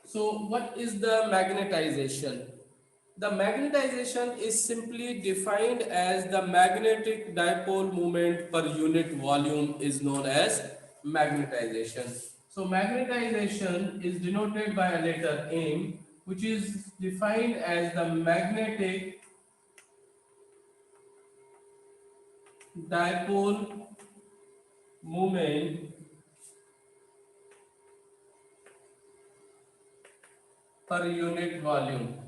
So what is the magnetization? The magnetization is simply defined as the magnetic dipole moment per unit volume is known as magnetization. So magnetization is denoted by a letter M, which is defined as the magnetic dipole moment per unit volume.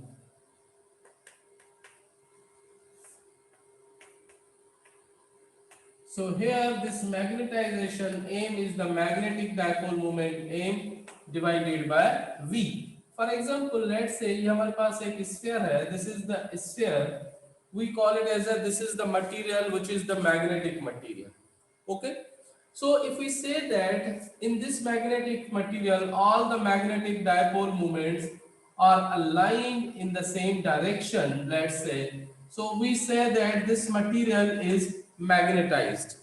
So here this magnetization M is the magnetic dipole moment M divided by V. For example, let's say ये हमारे पास एक sphere है. This is the sphere. We call it as a this is the material which is the magnetic material. Okay. So if we say that in this magnetic material all the magnetic dipole moments are aligned in the same direction, let's say, so we say that this material is magnetized.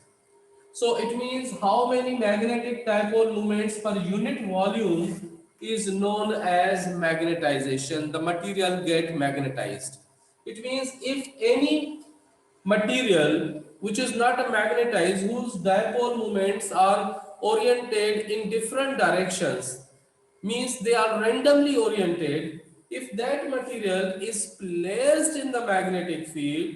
So it means how many magnetic dipole moments per unit volume is known as magnetization. The material get magnetized. It means if any material which is not magnetized, whose dipole moments are oriented in different directions, means they are randomly oriented. If that material is placed in the magnetic field,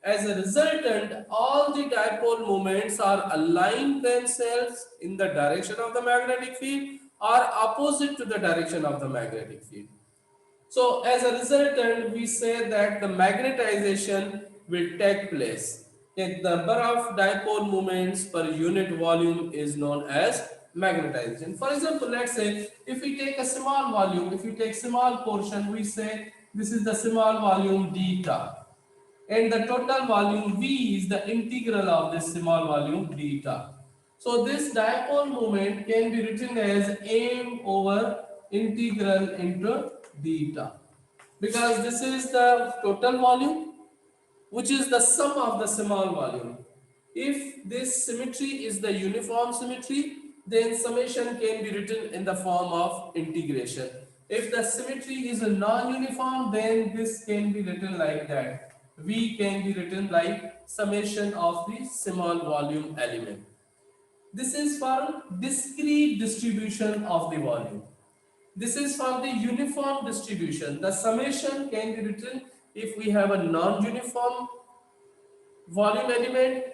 as a resultant, all the dipole moments are aligned themselves in the direction of the magnetic field or opposite to the direction of the magnetic field. So as a resultant, we say that the magnetization will take place. The number of dipole moments per unit volume is known as magnetization. For example, let's say if we take a small volume, if we take small portion, we say this is the small volume theta. And the total volume V is the integral of this small volume theta. So this dipole moment can be written as m over integral into theta, because this is the total volume which is the sum of the small volume. If this symmetry is the uniform symmetry, then summation can be written in the form of integration. If the symmetry is a non-uniform, then this can be written like that. V can be written like summation of the small volume element. This is for discrete distribution of the volume. This is for the uniform distribution. The summation can be written if we have a non-uniform volume element,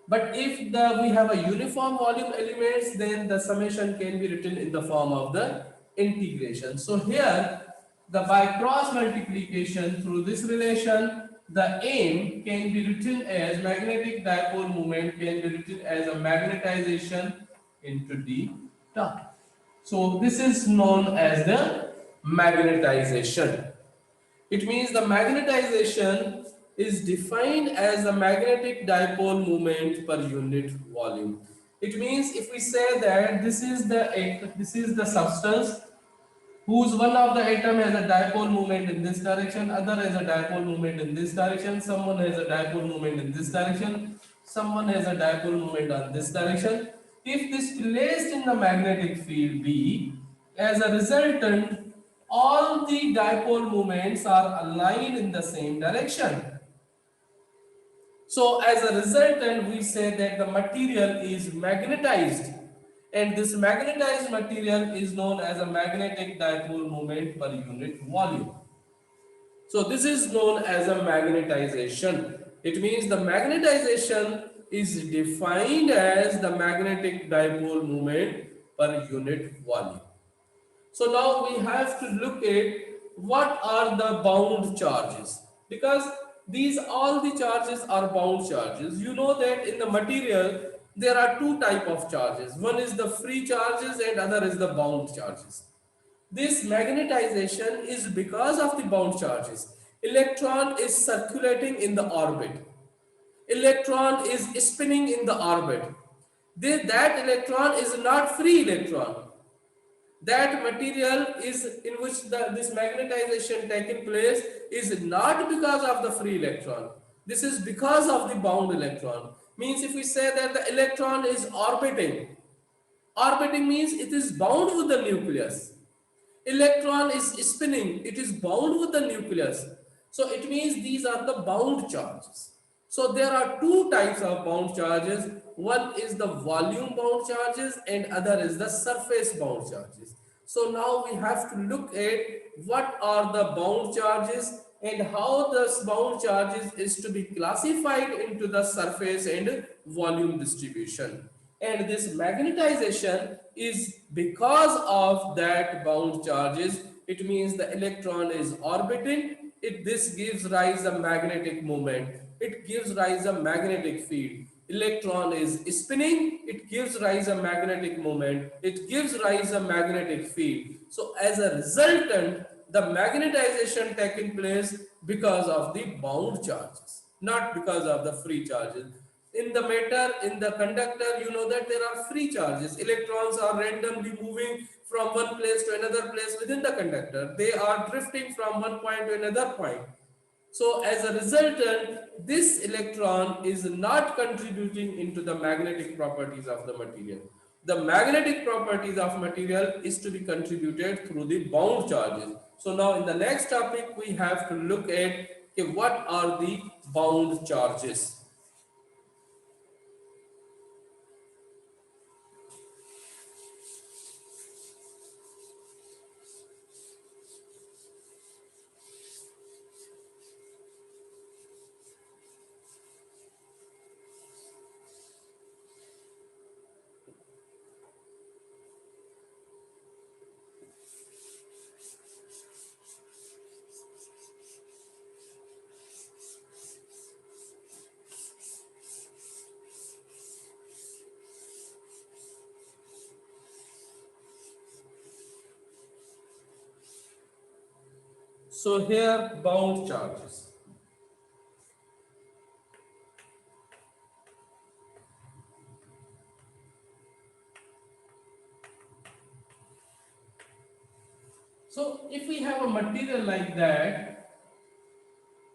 but if we have a uniform volume elements, then the summation can be written in the form of the integration. So here, the by cross multiplication through this relation, the M can be written as magnetic dipole moment can be written as a magnetization into d theta. So this is known as the magnetization. It means the magnetization is defined as the magnetic dipole moment per unit volume. It means if we say that this is the substance whose one of the atom has a dipole moment in this direction, other has a dipole moment in this direction, someone has a dipole moment in this direction, someone has a dipole moment on this direction. If this placed in the magnetic field B, as a resultant, all the dipole moments are aligned in the same direction. So as a resultant, we say that the material is magnetized, and this magnetized material is known as a magnetic dipole moment per unit volume. So this is known as a magnetization. It means the magnetization is defined as the magnetic dipole moment per unit volume. So now we have to look at what are the bound charges, because these all the charges are bound charges. You know that in the material there are two type of charges. One is the free charges and other is the bound charges. This magnetization is because of the bound charges. Electron is circulating in the orbit. Electron is spinning in the orbit. That electron is not free electron. That material is in which this magnetization taking place is not because of the free electron. This is because of the bound electron. Means if we say that the electron is orbiting, orbiting means it is bound with the nucleus. Electron is spinning, it is bound with the nucleus. So it means these are the bound charges. So there are two types of bound charges. One is the volume bound charges and other is the surface bound charges. So now we have to look at what are the bound charges and how the bound charges is to be classified into the surface and volume distribution. And this magnetization is because of that bound charges. It means the electron is orbiting. This gives rise a magnetic moment. It gives rise a magnetic field. Electron is spinning. It gives rise a magnetic moment. It gives rise a magnetic field. So as a resultant, the magnetization taking place because of the bound charges, not because of the free charges. In the matter, in the conductor, you know that there are free charges. Electrons are randomly moving from one place to another place within the conductor. They are drifting from one point to another point. So as a resultant, this electron is not contributing into the magnetic properties of the material. The magnetic properties of material is to be contributed through the bound charges. So now in the next topic, we have to look at, okay, what are the bound charges. So here bound charges. So if we have a material like that,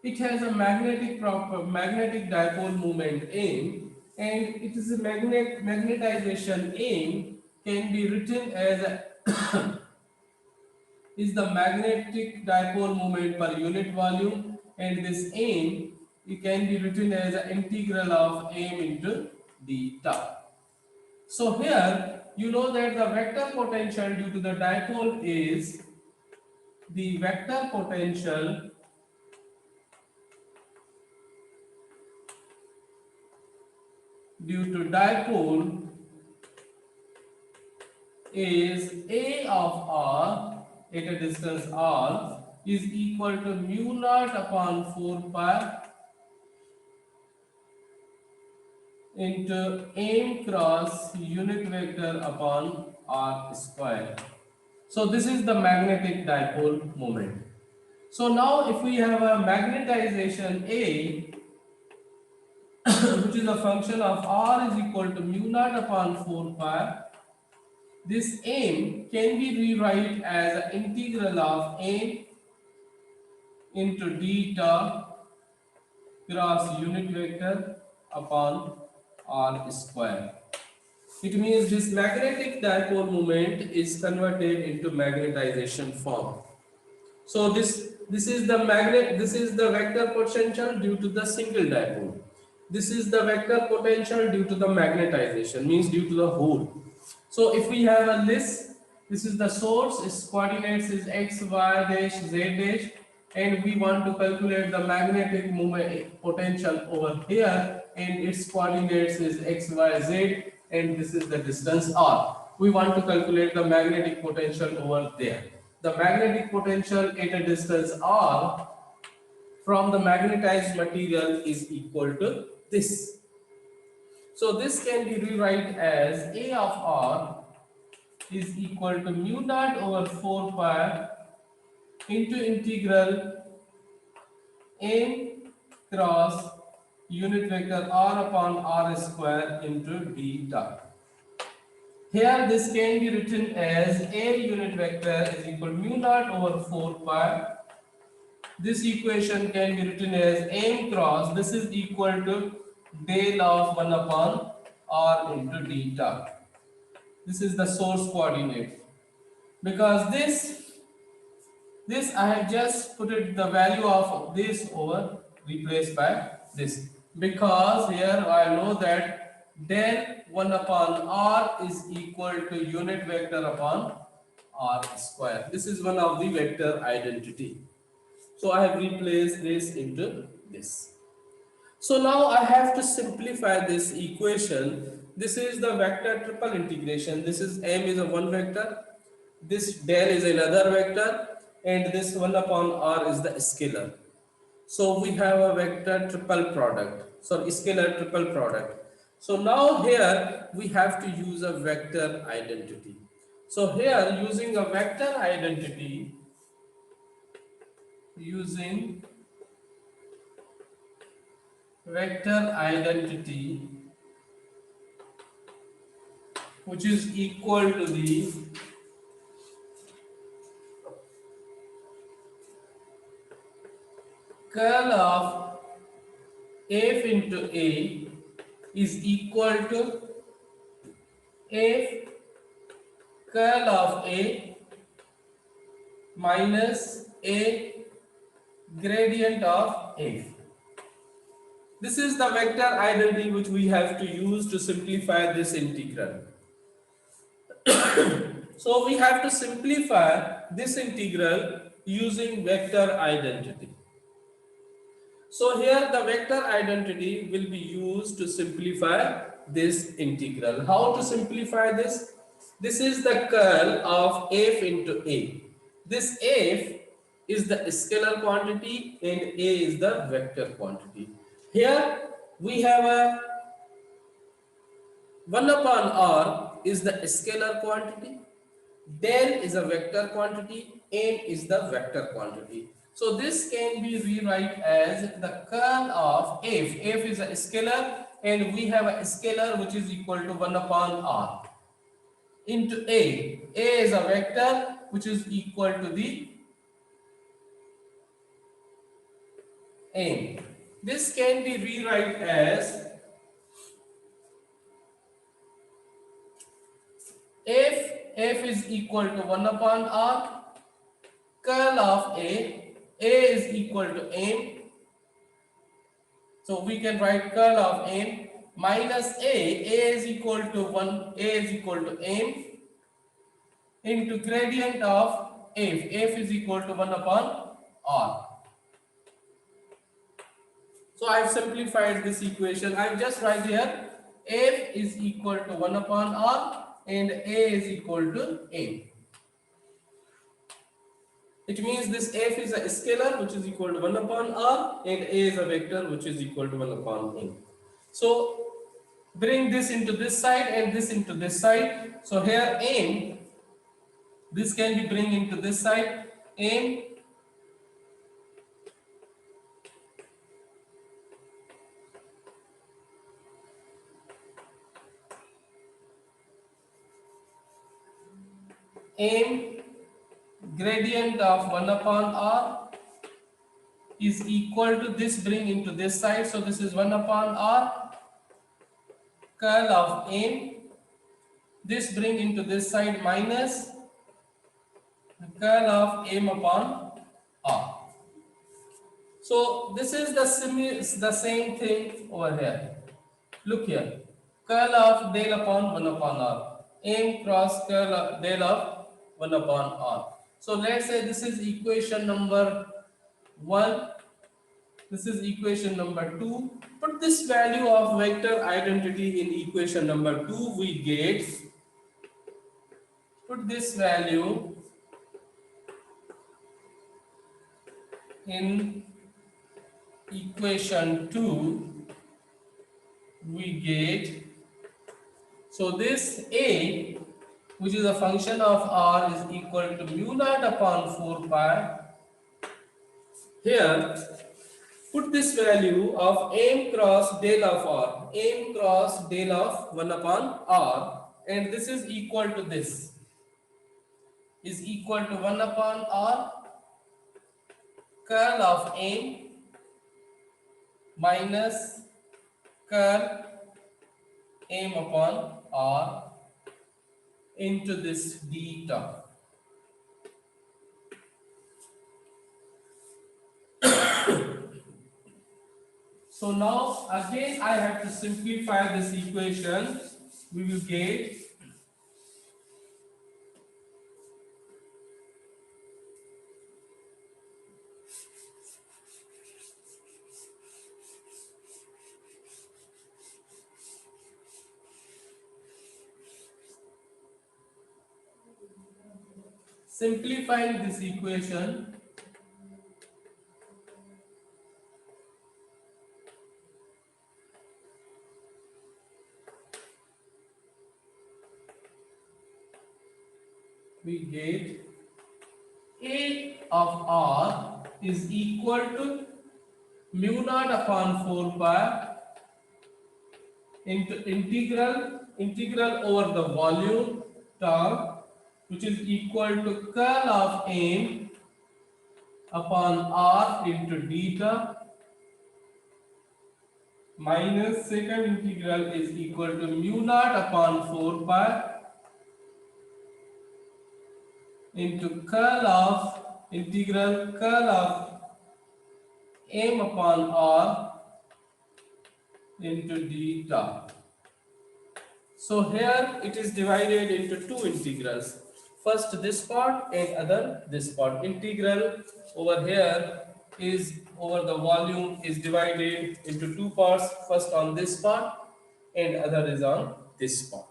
it has a magnetic dipole moment M, and it is a magnetization M can be written as a is the magnetic dipole moment per unit volume, and this M it can be written as an integral of M into d tau. So here you know that the vector potential due to the dipole is the vector potential due to dipole is A of r at a distance r is equal to mu naught upon 4 pi into m cross unit vector upon r square. So this is the magnetic dipole moment. So now if we have a magnetization A which is a function of r is equal to mu naught upon 4 pi, this m can be rewrite as an integral of m into d tau cross unit vector upon r square. It means this magnetic dipole moment is converted into magnetization form. So this is the vector potential due to the single dipole. This is the vector potential due to the magnetization, means due to the hole. So if we have a list, this is the source, its coordinates is x, y dash, z dash, and we want to calculate the magnetic moment potential over here, and its coordinates is x, y, z, and this is the distance r. We want to calculate the magnetic potential over there. The magnetic potential at a distance r from the magnetized material is equal to this. So this can be rewrite as A of r is equal to mu naught over 4 pi into integral m cross unit vector r upon r square into d tau. Here this can be written as A unit vector is equal to mu naught over 4 pi. This equation can be written as m cross, this is equal to del of 1 upon r into d tau. This is the source coordinate, because this This I have just put it the value of this over replaced by this, because here I know that del 1 upon r is equal to unit vector upon r square. This is one of the vector identity. So I have replaced this into this. So now I have to simplify this equation. This is the vector triple integration. This is m is a one vector, this del is another vector, and this 1 upon r is the scalar. So we have a vector triple product, sorry, scalar triple product. So now here we have to use a vector identity. So here using a vector identity, using vector identity, which is equal to the curl of f into a is equal to f curl of a minus a gradient of f. This is the vector identity which we have to use to simplify this integral. So we have to simplify this integral using vector identity. So here the vector identity will be used to simplify this integral. How to simplify this? This is the curl of f into a. This f is the scalar quantity and a is the vector quantity. Here we have a 1 upon r is the scalar quantity, del is a vector quantity, m is the vector quantity. So this can be rewrite as the curl of f. F is a scalar and we have a scalar which is equal to 1 upon r into a. A is a vector which is equal to the m. This can be rewrite as f is equal to 1 upon r, curl of a is equal to m. So we can write curl of m minus a is equal to 1, a is equal to m into gradient of f is equal to 1 upon r. So I have simplified this equation. I have just write here f is equal to 1 upon r and a is equal to m. It means this f is a scalar which is equal to 1 upon r and a is a vector which is equal to 1 upon m. So bring this into this side and this into this side. So here m, this can be bring into this side, m m gradient of 1 upon r is equal to this bring into this side. So this is 1 upon r curl of m, this bring into this side minus the curl of m upon r. So this is the same thing over here. Look here, curl of del upon 1 upon r, m cross curl of del of 1 upon r. So let's say this is equation number 1, this is equation number 2. Put this value of vector identity in equation number 2, we get, put this value in equation 2, we get, so this a which is a function of r is equal to mu naught upon 4 pi. Here put this value of m cross del of r, m cross del of 1 upon r, and this is equal to this, is equal to 1 upon r curl of m minus curl m upon r into this d term. So now again I have to simplify this equation. We will get simplifying this equation. We get A of R is equal to mu naught upon 4 pi into integral over the volume term, which is equal to curl of M upon R into theta minus second integral is equal to mu naught upon 4 pi into curl of M upon R into theta. So here it is divided into two integrals. First this part and other this part. Integral over here is over the volume is divided into two parts. First on this part and other is on this part.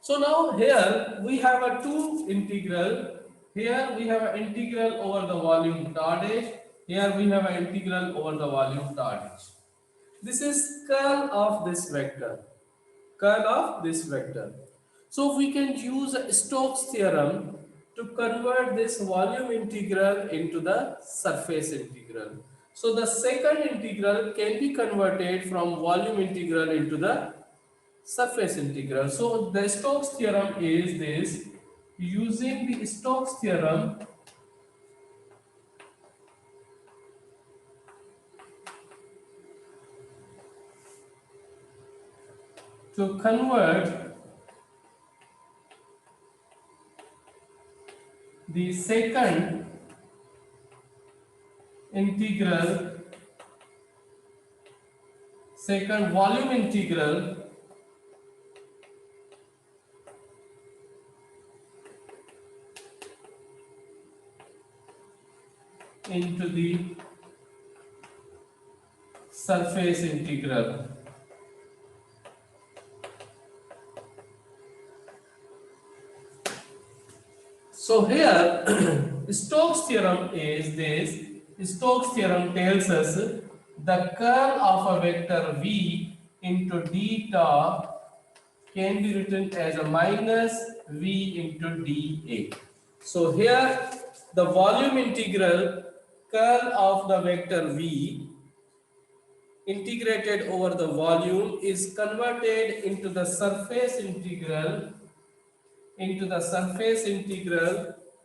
So now here we have a two integral. Here we have an integral over the volume dot dash. Here we have an integral over the volume dot dash. This is curl of this vector. Curl of this vector. So we can use Stokes theorem to convert this volume integral into the surface integral. So the second integral can be converted from volume integral into the surface integral. So the Stokes theorem is this. Using the Stokes theorem, to convert the second volume integral into the surface integral. So here Stokes theorem is this. Stokes theorem tells us the curl of a vector v into theta can be written as a minus v into dA. So here the volume integral curl of the vector v integrated over the volume is converted into the surface integral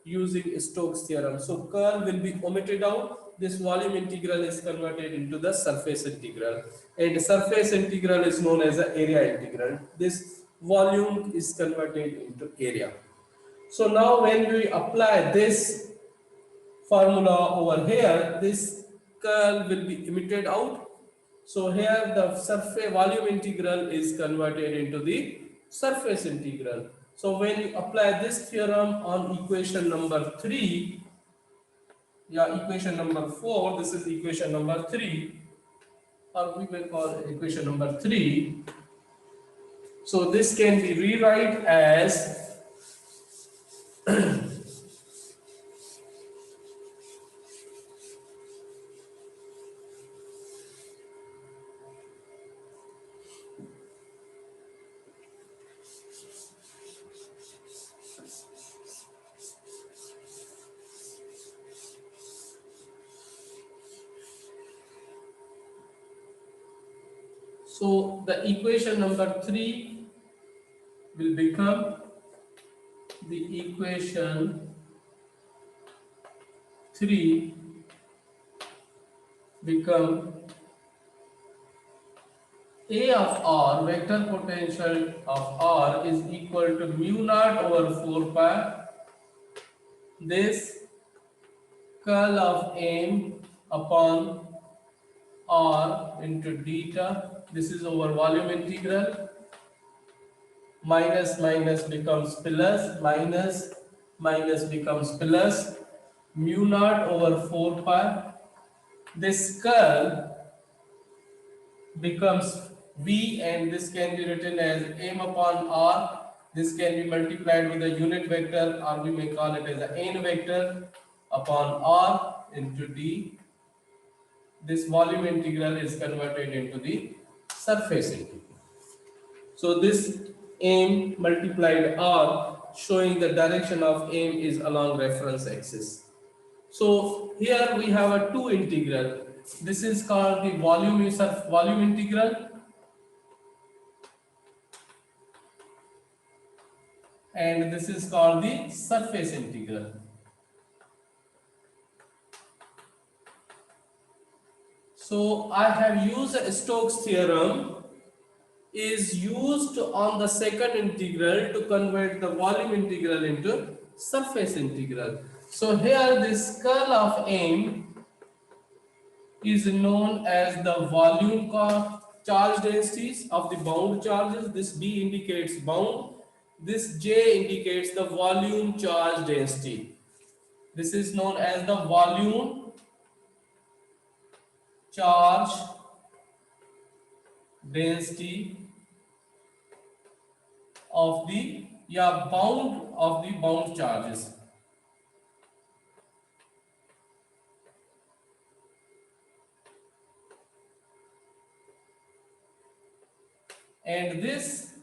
using Stokes theorem. So curl will be omitted out. This volume integral is converted into the surface integral, and the surface integral is known as the area integral. This volume is converted into area. So now when we apply this formula over here, this curl will be omitted out. So here the surface volume integral is converted into the surface integral. So when you apply this theorem on equation number 3, equation number 4, this is equation number 3, or we may call it equation number 3. So this can be rewrite as so the equation number 3 will become the equation 3 become A of R, vector potential of R is equal to mu naught over 4 pi. This curl of M upon r into theta. This is over volume integral. Minus minus becomes plus, minus minus becomes plus, mu naught over 4 pi. This curl becomes v, and this can be written as m upon r. This can be multiplied with a unit vector, or we may call it as a n vector upon r into d. This volume integral is converted into the surface integral. So this m multiplied r, showing the direction of m is along reference axis. So here we have a two integral. This is called the volume integral, and this is called the surface integral. So I have used Stokes theorem is used on the second integral to convert the volume integral into surface integral. So here this curl of m is known as the volume charge densities of the bound charges. This B indicates bound. This J indicates the volume charge density. This is known as the volume charge density of the bound charges. And this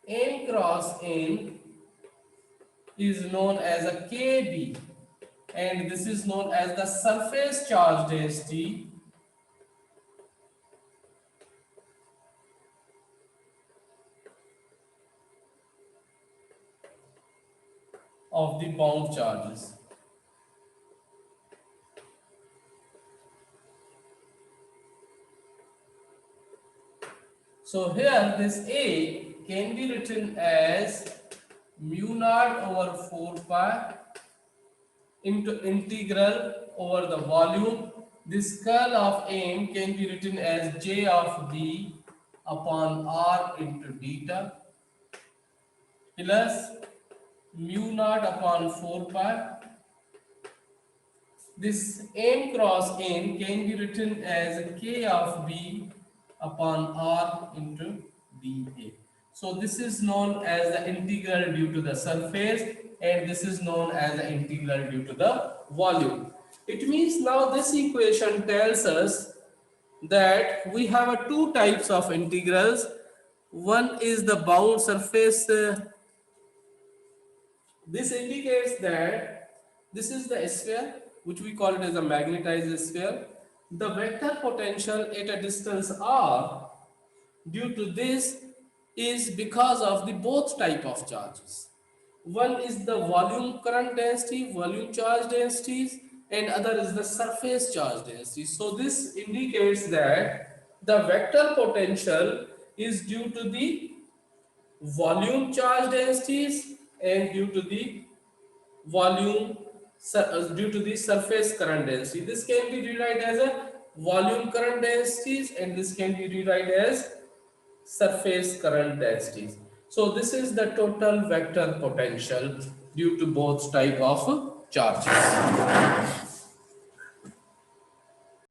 n cross n is known as a KB, and this is known as the surface charge density of the bound charges. So here this A can be written as mu naught over 4 pi into integral over the volume. This curl of M can be written as J of B upon R into theta plus mu naught upon 4 pi. This M cross N can be written as K of B upon R into dA. So this is known as the integral due to the surface, and this is known as the integral due to the volume. It means now this equation tells us that we have two types of integrals. One is the bound surface. This indicates that this is the sphere, which we call it as a magnetized sphere. The vector potential at a distance r due to this is because of the both type of charges. One is the volume current density, volume charge densities, and other is the surface charge density. So this indicates that the vector potential is due to the volume charge densities and due to the due to the surface current density. This can be rewritten as a volume current densities, and this can be rewritten as surface current densities. So this is the total vector potential due to both type of charges.